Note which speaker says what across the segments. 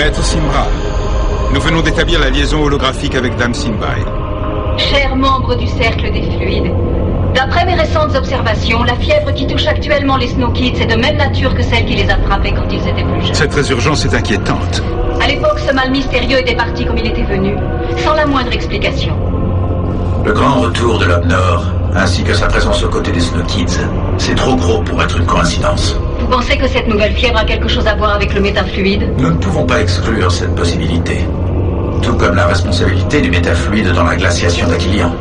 Speaker 1: Maître Simbra, nous venons d'établir la liaison holographique avec Dame Simbai.
Speaker 2: Chers membres du Cercle des Fluides, d'après mes récentes observations, la fièvre qui touche actuellement les Snow Kids est de même nature que celle qui les a frappés quand ils étaient plus jeunes.
Speaker 1: Cette résurgence est inquiétante.
Speaker 2: À l'époque, ce mal mystérieux était parti comme il était venu, sans la moindre explication.
Speaker 3: Le grand retour de l'Homme Nord, ainsi que sa présence aux côtés des Snow Kids, c'est trop gros pour être une coïncidence.
Speaker 2: Vous pensez que cette nouvelle fièvre a quelque chose à voir avec le métafluide?
Speaker 3: Nous ne pouvons pas exclure cette possibilité. Tout comme la responsabilité du métafluide dans la glaciation d'Aquilian.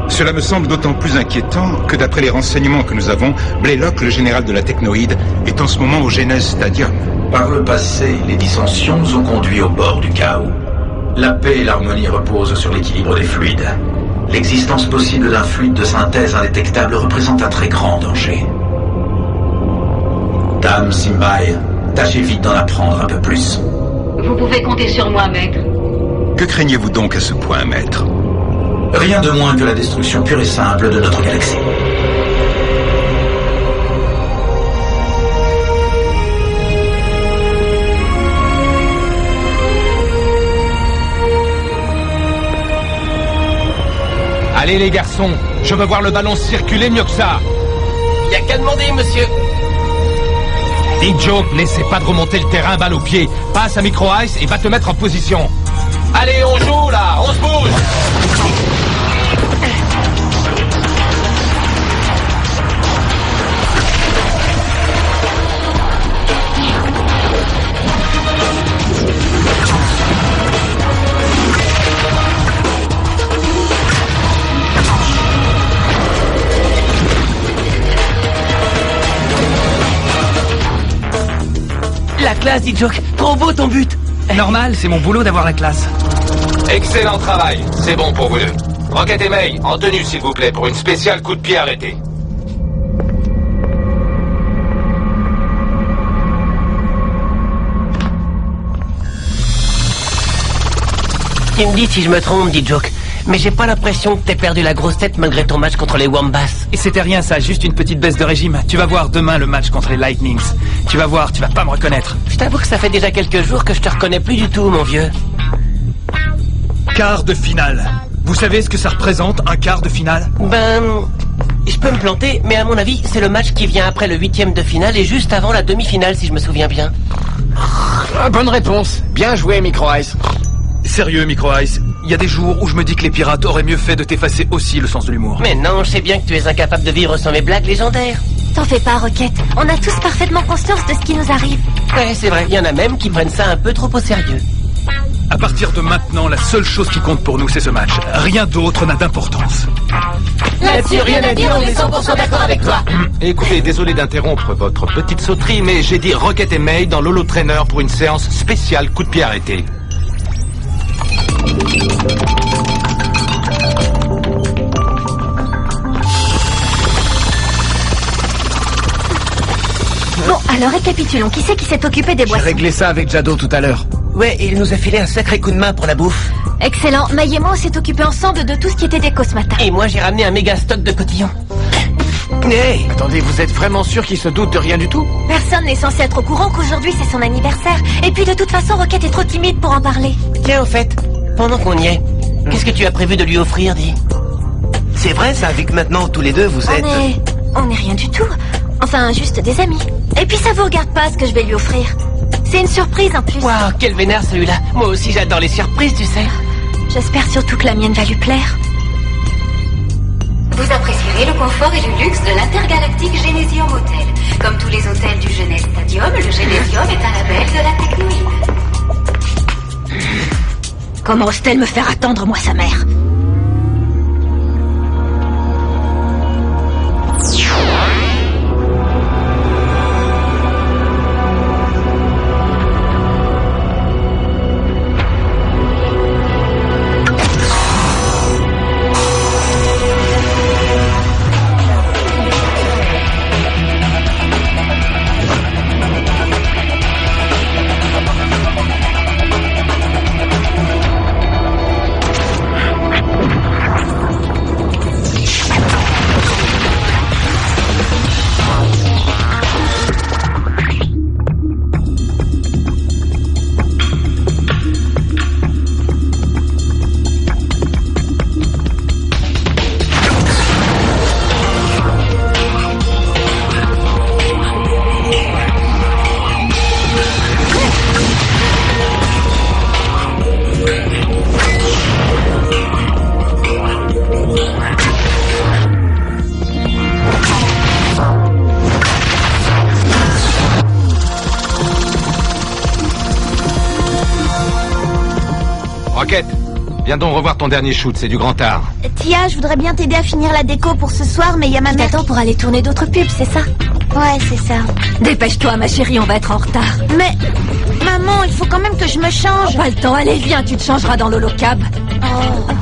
Speaker 1: Cela me semble d'autant plus inquiétant que d'après les renseignements que nous avons, Blaylock, le général de la Technoïde, est en ce moment au Genèse Stadium.
Speaker 3: Par le passé, les dissensions nous ont conduits au bord du chaos. La paix et l'harmonie reposent sur l'équilibre des fluides. L'existence possible d'un fluide de synthèse indétectable représente un très grand danger. Dame Simbai, tâchez vite d'en apprendre un peu plus.
Speaker 2: Vous pouvez compter sur moi, maître.
Speaker 1: Que craignez-vous donc à ce point, maître?
Speaker 3: Rien de moins que la destruction pure et simple de notre galaxie.
Speaker 4: Allez les garçons, je veux voir le ballon circuler mieux que ça.
Speaker 5: Y a qu'à demander, monsieur.
Speaker 4: D-Joke, n'essaie pas de remonter le terrain balle au pied. Passe à Micro Ice et va te mettre en position.
Speaker 5: Allez, on joue là, on se bouge.
Speaker 6: La classe, D-Joke. Trop beau ton but.
Speaker 7: Normal, c'est mon boulot d'avoir la classe.
Speaker 4: Excellent travail, c'est bon pour vous deux. Rocket et May, en tenue s'il vous plaît, pour une spéciale coup de pied arrêté.
Speaker 6: Tu me dis si je me trompe, D-Joke. Mais j'ai pas l'impression que t'aies perdu la grosse tête malgré ton match contre les Wombats.
Speaker 7: Et c'était rien ça, juste une petite baisse de régime. Tu vas voir demain le match contre les Lightnings. Tu vas voir, tu vas pas me reconnaître.
Speaker 6: Je t'avoue que ça fait déjà quelques jours que je te reconnais plus du tout, mon vieux.
Speaker 7: Quart de finale. Vous savez ce que ça représente, un quart de finale?
Speaker 6: Ben... Je peux me planter, mais à mon avis, c'est le match qui vient après le 8e de finale et juste avant la demi-finale, si je me souviens bien.
Speaker 5: Bonne réponse. Bien joué, Micro Ice.
Speaker 7: Sérieux, Micro Ice, il y a des jours où je me dis que les pirates auraient mieux fait de t'effacer aussi le sens de l'humour.
Speaker 6: Mais non, je sais bien que tu es incapable de vivre sans mes blagues légendaires.
Speaker 8: T'en fais pas, Rocket. On a tous parfaitement conscience de ce qui nous arrive.
Speaker 6: Ouais, c'est vrai, il y en a même qui prennent ça un peu trop au sérieux.
Speaker 7: À partir de maintenant, la seule chose qui compte pour nous, c'est ce match. Rien d'autre n'a d'importance.
Speaker 6: Là-dessus, rien à dire, on est 100% d'accord avec toi.
Speaker 4: Écoutez, désolé d'interrompre votre petite sauterie, mais j'ai dit Rocket et May dans l'Holo Trainer pour une séance spéciale coup de pied arrêté.
Speaker 8: Bon, alors récapitulons. Qui c'est qui s'est occupé des
Speaker 5: J'ai
Speaker 8: boissons?
Speaker 5: réglé ça avec Jado tout à l'heure.
Speaker 6: Ouais, il nous a filé un sacré coup de main pour la bouffe.
Speaker 8: Excellent. Maï et moi, on s'est occupés ensemble de tout ce qui était déco ce matin.
Speaker 6: Et moi, j'ai ramené un méga stock de cotillons. Hey!
Speaker 5: Attendez, vous êtes vraiment sûr qu'il se doute de rien du tout?
Speaker 8: Personne n'est censé être au courant qu'aujourd'hui c'est son anniversaire. Et puis de toute façon, Rocket est trop timide pour en parler.
Speaker 6: Tiens, au fait, pendant qu'on y est, qu'est-ce que tu as prévu de lui offrir, dis?
Speaker 9: C'est vrai ça, vu que maintenant tous les deux vous êtes...
Speaker 8: On est rien du tout. Enfin, juste des amis. Et puis ça vous regarde pas ce que je vais lui offrir. C'est une surprise en plus.
Speaker 6: Waouh, quel vénère celui-là. Moi aussi j'adore les surprises, tu sais.
Speaker 8: J'espère surtout que la mienne va lui plaire.
Speaker 2: Vous apprécierez le confort et le luxe de l'intergalactique Genésium Hotel. Comme tous les hôtels du Genèse Stadium, le Genésium est un label de la Technoïde.
Speaker 8: Comment ose-t-elle me faire attendre, moi, sa mère?
Speaker 4: Rocket, viens donc revoir ton dernier shoot, c'est du grand art.
Speaker 8: Tia, je voudrais bien t'aider à finir la déco pour ce soir, mais il y a ma mère... T'attends pour aller tourner d'autres pubs, c'est ça? Ouais, c'est ça.
Speaker 2: Dépêche-toi, ma chérie, on va être en retard.
Speaker 8: Mais... Maman, il faut quand même que je me change.
Speaker 2: Pas le temps, allez, viens, tu te changeras dans l'holocab.
Speaker 8: Oh.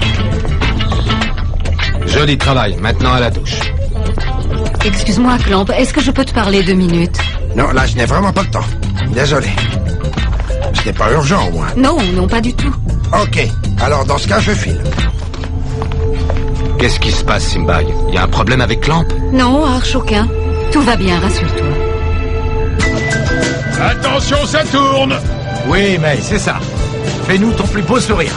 Speaker 4: Joli travail, maintenant à la douche.
Speaker 2: Excuse-moi, Clamp, est-ce que je peux te parler 2 minutes?
Speaker 10: Non, là, je n'ai vraiment pas le temps. Désolé. Ce n'est pas urgent, au moins.
Speaker 2: Non, non, pas du tout.
Speaker 10: Ok, alors dans ce cas, je file.
Speaker 4: Qu'est-ce qui se passe, Simbag? Y a un problème avec Clamp?
Speaker 2: Non, Arch, aucun. Tout va bien, rassure-toi.
Speaker 1: Attention, ça tourne!
Speaker 10: Oui, mais c'est ça. Fais-nous ton plus beau sourire.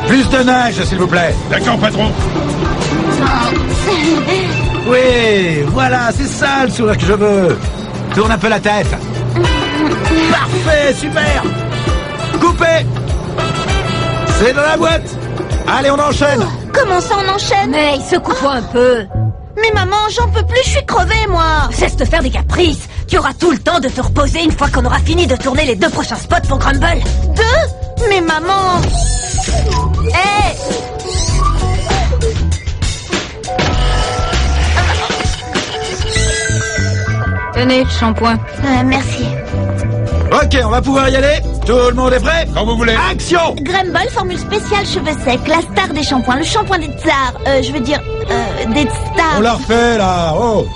Speaker 10: Plus de neige, s'il vous plaît.
Speaker 1: D'accord, patron.
Speaker 10: Oui, voilà, c'est ça le sourire que je veux. Tourne un peu la tête. Parfait, super. Coupé. C'est dans la boîte. Allez, on enchaîne.
Speaker 8: Comment ça, on enchaîne?
Speaker 2: Mais secoue-toi un peu.
Speaker 8: Mais maman, j'en peux plus, je suis crevée, moi.
Speaker 2: Cesse de faire des caprices. Tu auras tout le temps de te reposer une fois qu'on aura fini de tourner les 2 prochains spots pour Grumble.
Speaker 8: 2? Mais maman... Hé!
Speaker 2: Tenez, shampoing.
Speaker 8: Merci.
Speaker 10: Ok, on va pouvoir y aller. Tout le monde est prêt?
Speaker 1: Quand vous voulez.
Speaker 10: Action!
Speaker 8: Grumble, formule spéciale cheveux secs, la star des shampoings, le shampoing des tsars, je veux dire, des stars.
Speaker 10: On l'a refait, là. Oh!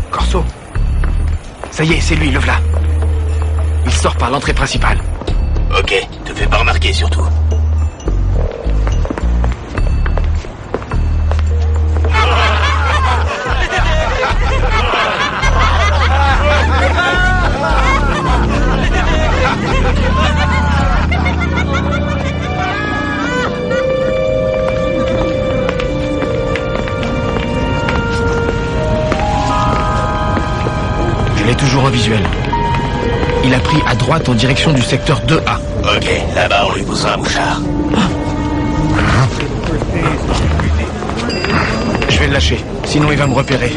Speaker 5: Corso. Ça y est, c'est lui, le v'là. Il sort par l'entrée principale.
Speaker 6: Ok, te fais pas remarquer surtout.
Speaker 5: Je l'ai toujours en visuel. Il a pris à droite en direction du secteur 2A.
Speaker 6: Ok, là-bas on lui posera un mouchard.
Speaker 5: Je vais le lâcher, sinon il va me repérer.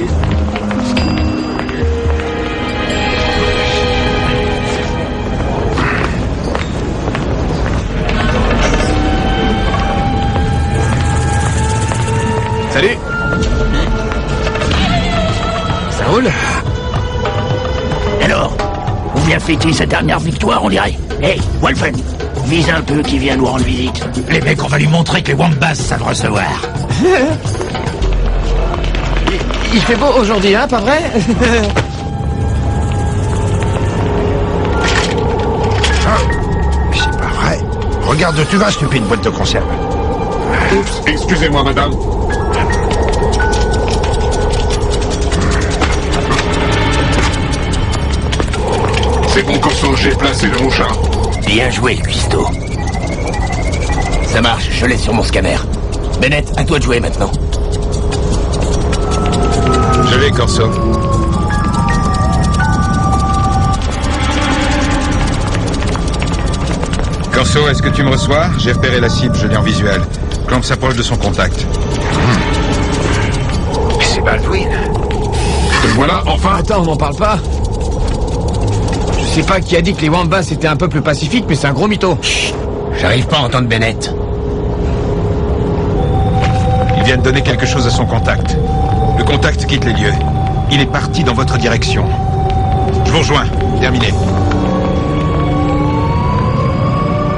Speaker 5: Salut. Ça roule?
Speaker 6: Alors, on vient fêter sa dernière victoire, on dirait. Hey, Wolfen, vise un peu qui vient nous rendre visite.
Speaker 3: Les mecs, on va lui montrer que les Wombas savent recevoir.
Speaker 5: Il fait beau aujourd'hui, hein, pas vrai?
Speaker 10: C'est pas vrai. Regarde où tu vas, stupide boîte de conserve.
Speaker 1: Excusez-moi, madame. C'est bon, Corso, j'ai placé le mouchard.
Speaker 6: Bien joué, cuistot. Ça marche, je l'ai sur mon scanner. Bennett, à toi de jouer maintenant.
Speaker 1: Je l'ai, Corso. Corso, est-ce que tu me reçois? J'ai repéré la cible, je l'ai en visuel. Clamp s'approche de son contact.
Speaker 10: C'est Baldwin.
Speaker 1: Voilà, enfin.
Speaker 5: Attends, on n'en parle pas. Je sais pas qui a dit que les Wombas étaient un peuple pacifique, mais c'est un gros mytho.
Speaker 6: Chut, j'arrive pas à entendre Bennett.
Speaker 1: Il vient de donner quelque chose à son contact. Le contact quitte les lieux. Il est parti dans votre direction. Je vous rejoins. Terminé.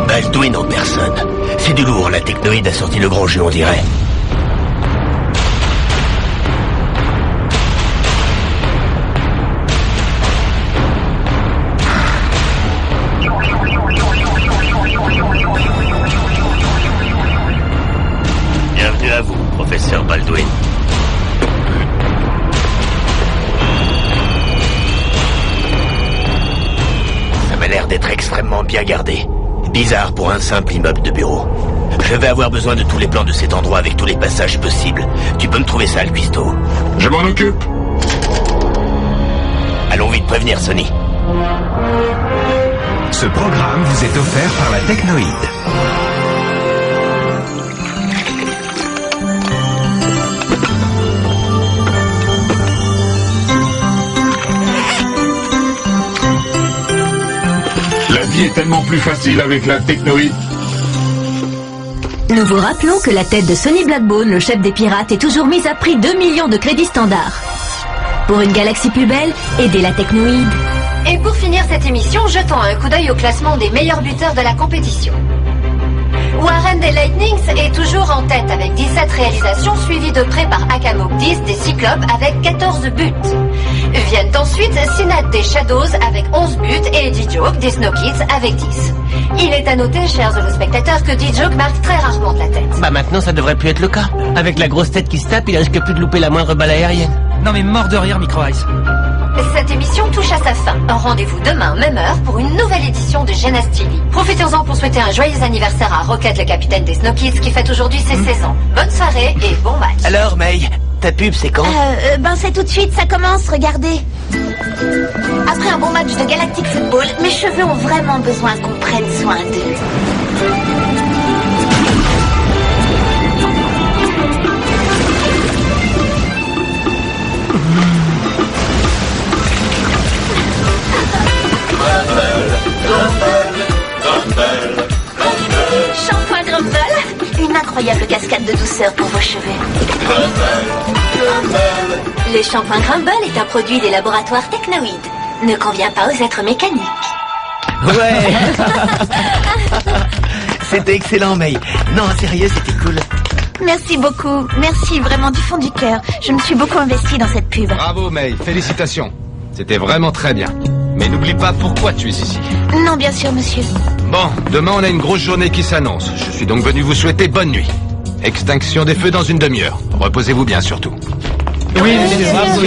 Speaker 6: Baldwin en personne. C'est du lourd, la technoïde a sorti le grand jeu, on dirait. Bienvenue à vous, professeur Baldwin. Ça m'a l'air d'être extrêmement bien gardé. Bizarre pour un simple immeuble de bureau. Je vais avoir besoin de tous les plans de cet endroit avec tous les passages possibles. Tu peux me trouver ça, le cuistot?
Speaker 1: Je m'en occupe.
Speaker 6: Allons vite prévenir Sony.
Speaker 11: Ce programme vous est offert par la Technoïde. vie est tellement plus facile avec la technoïde.
Speaker 12: Nous vous rappelons que la tête de Sonny Blackbone, le chef des pirates, est toujours mise à prix 2 millions de crédits standards. Pour une galaxie plus belle, aidez la technoïde.
Speaker 8: Et pour finir cette émission, jetons un coup d'œil au classement des meilleurs buteurs de la compétition. Warren des Lightnings est toujours en tête avec 17 réalisations, suivies de près par Akamok 10 des Cyclopes avec 14 buts. Viennent ensuite Sinat des Shadows avec 11 buts et D-Joke des Snow Kids avec 10. Il est à noter, chers téléspectateurs, que D-Joke marque très rarement de la tête.
Speaker 9: Bah maintenant ça devrait plus être le cas. Avec la grosse tête qui se tape, il risque plus de louper la moindre balle aérienne.
Speaker 7: Non mais mort de rire, Micro Ice.
Speaker 8: Cette émission touche à sa fin. Rendez-vous demain, même heure, pour une nouvelle édition de Genas TV. Profitez-en pour souhaiter un joyeux anniversaire à Rocket, le capitaine des Snow Kids, qui fête aujourd'hui ses 16 ans. Bonne soirée et bon match.
Speaker 9: Alors, May, ta pub, c'est quand?
Speaker 8: C'est tout de suite, ça commence, regardez. Après un bon match de Galactic Football, mes cheveux ont vraiment besoin qu'on prenne soin d'eux. Shampoing Grumble, une incroyable cascade de douceur pour vos cheveux.
Speaker 12: Le shampoing Grumble est un produit des laboratoires Technoïde. Ne convient pas aux êtres mécaniques.
Speaker 9: Ouais. C'était excellent, May. Non, sérieux, c'était cool.
Speaker 8: Merci beaucoup, merci vraiment du fond du cœur. Je me suis beaucoup investie dans cette pub.
Speaker 4: Bravo, May. Félicitations. C'était vraiment très bien. Mais n'oublie pas pourquoi tu es ici.
Speaker 8: Non, bien sûr, monsieur.
Speaker 4: Bon, demain on a une grosse journée qui s'annonce. Je suis donc venu vous souhaiter bonne nuit. Extinction des feux dans une demi-heure. Reposez-vous bien surtout.
Speaker 7: Oui, monsieur, bravo.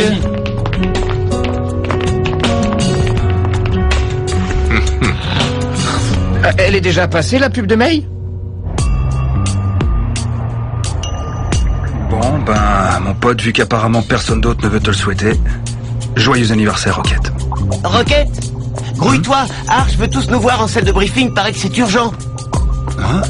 Speaker 5: Elle est déjà passée, la pub de May?
Speaker 13: Bon, mon pote, vu qu'apparemment personne d'autre ne veut te le souhaiter, joyeux anniversaire, Rocket.
Speaker 9: Rocket, grouille-toi. Arch veut tous nous voir en salle de briefing, paraît que c'est urgent.
Speaker 13: Hein?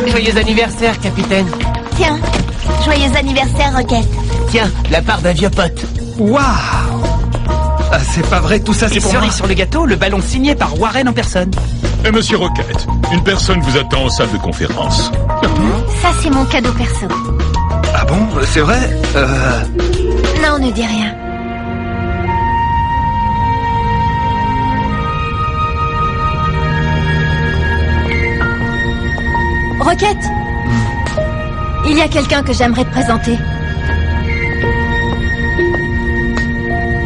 Speaker 9: Joyeux anniversaire, capitaine.
Speaker 8: Tiens, joyeux anniversaire, Rocket.
Speaker 9: Tiens, la part d'un vieux pote.
Speaker 5: Waouh! Ah, c'est pas vrai, tout ça c'est
Speaker 7: Et
Speaker 5: pour moi.
Speaker 7: cerise sur le gâteau, le ballon signé par Warren en personne.
Speaker 11: Et monsieur Rocket, une personne vous attend en salle de conférence.
Speaker 8: Ça, c'est mon cadeau perso.
Speaker 13: Ah bon? C'est vrai?
Speaker 8: Non, ne dis rien.
Speaker 12: Rocket, il y a quelqu'un que j'aimerais te présenter.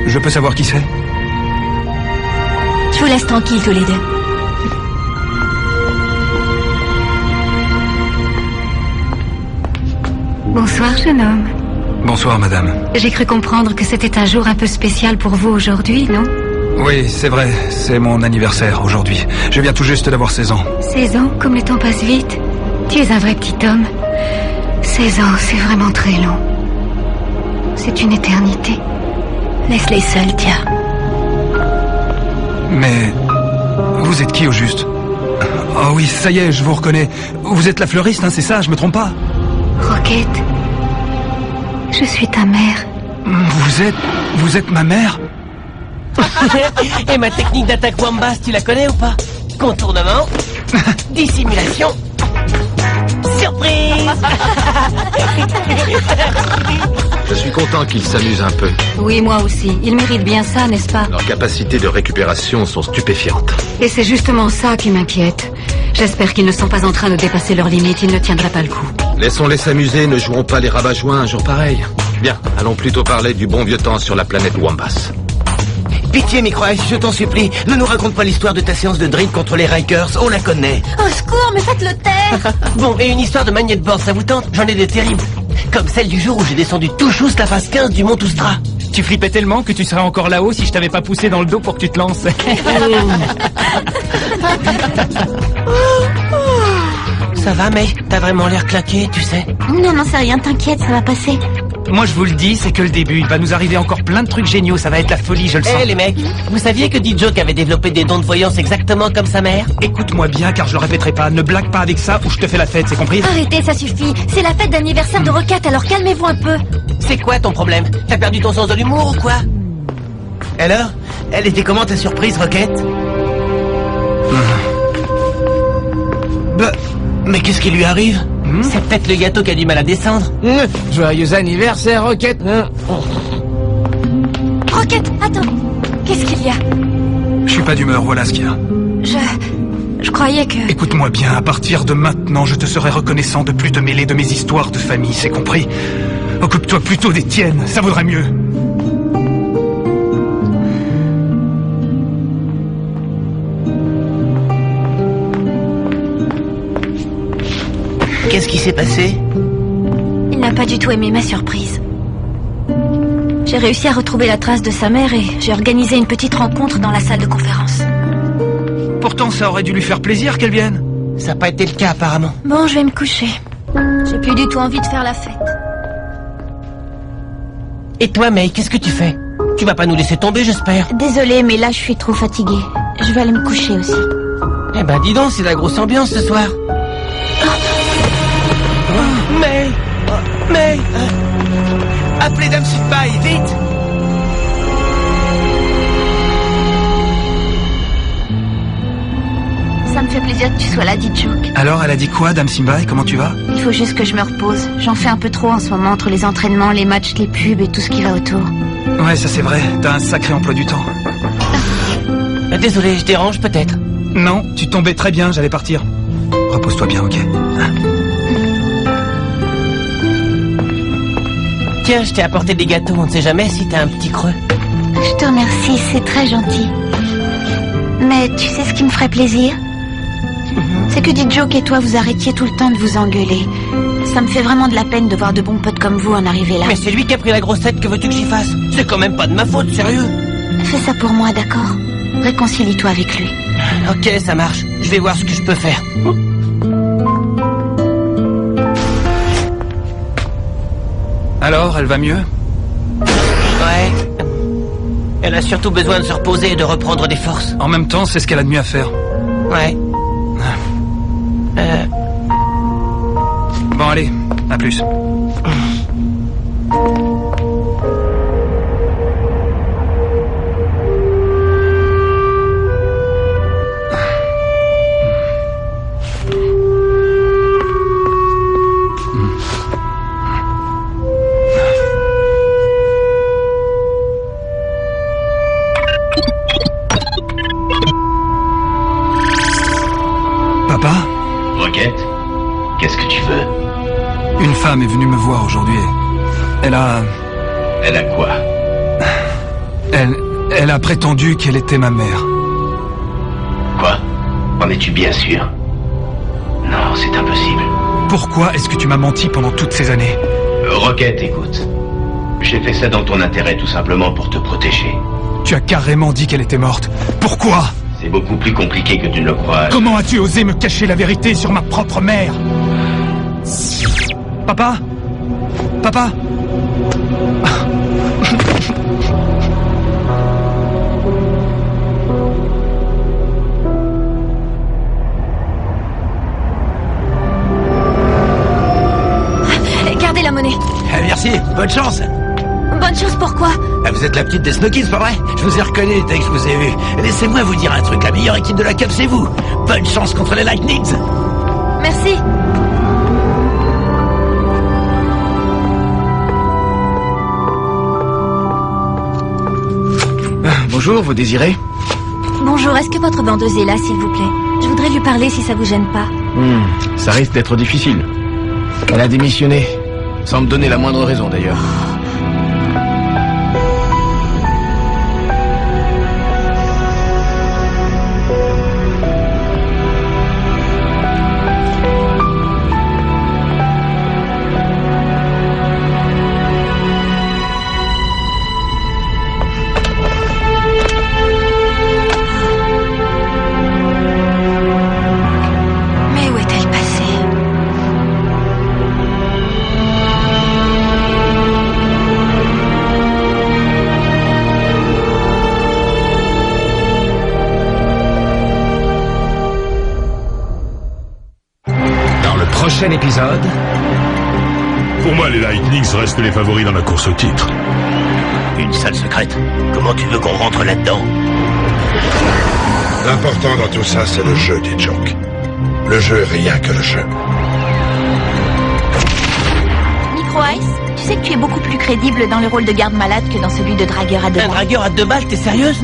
Speaker 13: Je peux savoir qui c'est?
Speaker 12: Je vous laisse tranquille tous les deux.
Speaker 14: Bonsoir, jeune homme.
Speaker 13: Bonsoir, madame.
Speaker 14: J'ai cru comprendre que c'était un jour un peu spécial pour vous aujourd'hui, non?
Speaker 13: Oui, c'est vrai, c'est mon anniversaire aujourd'hui. Je viens tout juste d'avoir 16 ans.
Speaker 14: 16 ans, comme le temps passe vite. Tu es un vrai petit homme. 16 ans, c'est vraiment très long. C'est une éternité.
Speaker 12: Laisse-les seuls, tiens.
Speaker 13: Mais vous êtes qui au juste? Oh oui, ça y est, je vous reconnais. Vous êtes la fleuriste, hein, c'est ça, je me trompe pas?
Speaker 14: Rocket, je suis ta mère.
Speaker 13: Vous êtes ma mère?
Speaker 9: Et ma technique d'attaque Wambas, tu la connais ou pas? Contournement, dissimulation, surprise.
Speaker 4: Je suis content qu'ils s'amusent un peu.
Speaker 14: Oui, moi aussi. Ils méritent bien ça, n'est-ce pas?
Speaker 4: Leurs capacités de récupération sont stupéfiantes.
Speaker 14: Et c'est justement ça qui m'inquiète. J'espère qu'ils ne sont pas en train de dépasser leurs limites. Ils ne tiendraient pas le coup.
Speaker 4: Laissons-les s'amuser, ne jouons pas les rabat-joints un jour pareil. Bien, allons plutôt parler du bon vieux temps sur la planète Wambas.
Speaker 9: Pitié, Micro Ice, je t'en supplie, ne nous raconte pas l'histoire de ta séance de drink contre les Rikers, on la connaît.
Speaker 8: Au secours, mais faites-le taire.
Speaker 9: Bon, et une histoire de magnetboard, ça vous tente? J'en ai des terribles. Comme celle du jour où j'ai descendu tout chousse la phase 15 du Mont Toustra.
Speaker 7: Tu flippais tellement que tu serais encore là-haut si je t'avais pas poussé dans le dos pour que tu te lances.
Speaker 9: Ça va, mais t'as vraiment l'air claqué, tu sais.
Speaker 14: Non, c'est rien, t'inquiète, ça va passer.
Speaker 7: Moi, je vous le dis, c'est que le début. Il va nous arriver encore plein de trucs géniaux. Ça va être la folie, je le sens.
Speaker 9: Eh les mecs, vous saviez que D-Joke avait développé des dons de voyance exactement comme sa mère?
Speaker 7: Écoute-moi bien, car je le répéterai pas. Ne blague pas avec ça ou je te fais la fête, c'est compris?
Speaker 14: Arrêtez, ça suffit. C'est la fête d'anniversaire de Rocket, alors calmez-vous un peu.
Speaker 9: C'est quoi ton problème? T'as perdu ton sens de l'humour ou quoi? Alors, elle était comment ta surprise, Rocket? Mais qu'est-ce qui lui arrive? C'est peut-être le gâteau qui a du mal à descendre.
Speaker 5: Joyeux anniversaire, Rocket.
Speaker 14: Rocket, attends. Qu'est-ce qu'il y a?
Speaker 13: Je suis pas d'humeur, voilà ce qu'il y a.
Speaker 14: Je croyais que...
Speaker 13: Écoute-moi bien, à partir de maintenant, je te serai reconnaissant de plus te mêler de mes histoires de famille, c'est compris? Occupe-toi plutôt des tiennes, ça vaudrait mieux.
Speaker 9: Qu'est-ce qui s'est passé?
Speaker 14: Il n'a pas du tout aimé ma surprise. J'ai réussi à retrouver la trace de sa mère et j'ai organisé une petite rencontre dans la salle de conférence.
Speaker 13: Pourtant, ça aurait dû lui faire plaisir qu'elle vienne.
Speaker 9: Ça n'a pas été le cas, apparemment.
Speaker 14: Bon, je vais me coucher. J'ai plus du tout envie de faire la fête.
Speaker 9: Et toi, May, qu'est-ce que tu fais? Tu vas pas nous laisser tomber, j'espère.
Speaker 14: Désolée, mais là, je suis trop fatiguée. Je vais aller me coucher aussi.
Speaker 9: Eh ben, dis donc, c'est la grosse ambiance ce soir. Mais... appelez Dame Sudbaï, vite!
Speaker 14: Ça me fait plaisir que tu sois là, D-Joke.
Speaker 13: Alors, elle a dit quoi, Dame Simbaï? Comment tu vas?
Speaker 14: Il faut juste que je me repose. J'en fais un peu trop en ce moment entre les entraînements, les matchs, les pubs et tout ce qui va autour.
Speaker 13: Ouais, ça c'est vrai. T'as un sacré emploi du temps.
Speaker 9: Désolé, je dérange peut-être?
Speaker 13: Non, tu tombais très bien, j'allais partir. Repose-toi bien, ok?
Speaker 9: Tiens, je t'ai apporté des gâteaux, on ne sait jamais si t'as un petit creux.
Speaker 14: Je te remercie, c'est très gentil. Mais tu sais ce qui me ferait plaisir? C'est que D-Joke et toi vous arrêtiez tout le temps de vous engueuler. Ça me fait vraiment de la peine de voir de bons potes comme vous en arriver là.
Speaker 9: Mais c'est lui qui a pris la grosse tête, que veux-tu que j'y fasse? C'est quand même pas de ma faute, sérieux.
Speaker 14: Fais ça pour moi, d'accord? Réconcilie-toi avec lui.
Speaker 9: Ok, ça marche. Je vais voir ce que je peux faire.
Speaker 13: Alors, elle va mieux?
Speaker 9: Ouais. Elle a surtout besoin de se reposer et de reprendre des forces.
Speaker 13: En même temps, c'est ce qu'elle a de mieux à faire.
Speaker 9: Ouais.
Speaker 13: Bon, allez, à plus. Papa?
Speaker 6: Rocket, qu'est-ce que tu veux?
Speaker 13: Une femme est venue me voir aujourd'hui. Elle a...
Speaker 6: Elle a quoi?
Speaker 13: Elle a prétendu qu'elle était ma mère.
Speaker 6: Quoi? En es-tu bien sûr? Non, c'est impossible.
Speaker 13: Pourquoi est-ce que tu m'as menti pendant toutes ces années?
Speaker 6: Rocket, écoute. J'ai fait ça dans ton intérêt tout simplement pour te protéger.
Speaker 13: Tu as carrément dit qu'elle était morte. Pourquoi?
Speaker 6: C'est beaucoup plus compliqué que tu ne le crois.
Speaker 13: Comment as-tu osé me cacher la vérité sur ma propre mère? Papa? Papa?
Speaker 14: Gardez la monnaie.
Speaker 10: Merci, bonne chance.
Speaker 14: Bonne chance, pourquoi?
Speaker 10: Vous êtes la petite des Snokies, pas vrai? Je vous ai reconnu dès que je vous ai vu. Laissez-moi vous dire un truc, la meilleure équipe de la Cup, c'est vous. Bonne chance contre les Lightnings.
Speaker 14: Merci.
Speaker 5: Bonjour, vous désirez?
Speaker 14: Bonjour, est-ce que votre vendeuse est là, s'il vous plaît? Je voudrais lui parler si ça vous gêne pas.
Speaker 5: Ça risque d'être difficile. Elle a démissionné, sans me donner la moindre raison d'ailleurs.
Speaker 4: Prochain épisode.
Speaker 11: Pour moi, les Lightnings restent les favoris dans la course au titre.
Speaker 6: Une salle secrète? Comment tu veux qu'on rentre là-dedans?
Speaker 15: L'important dans tout ça, c'est le jeu, dit Joke. Le jeu est rien que le jeu.
Speaker 14: Micro-Ice, tu sais que tu es beaucoup plus crédible dans le rôle de garde-malade que dans celui de dragueur à 2 balles.
Speaker 9: Un dragueur à 2 balles, t'es sérieuse?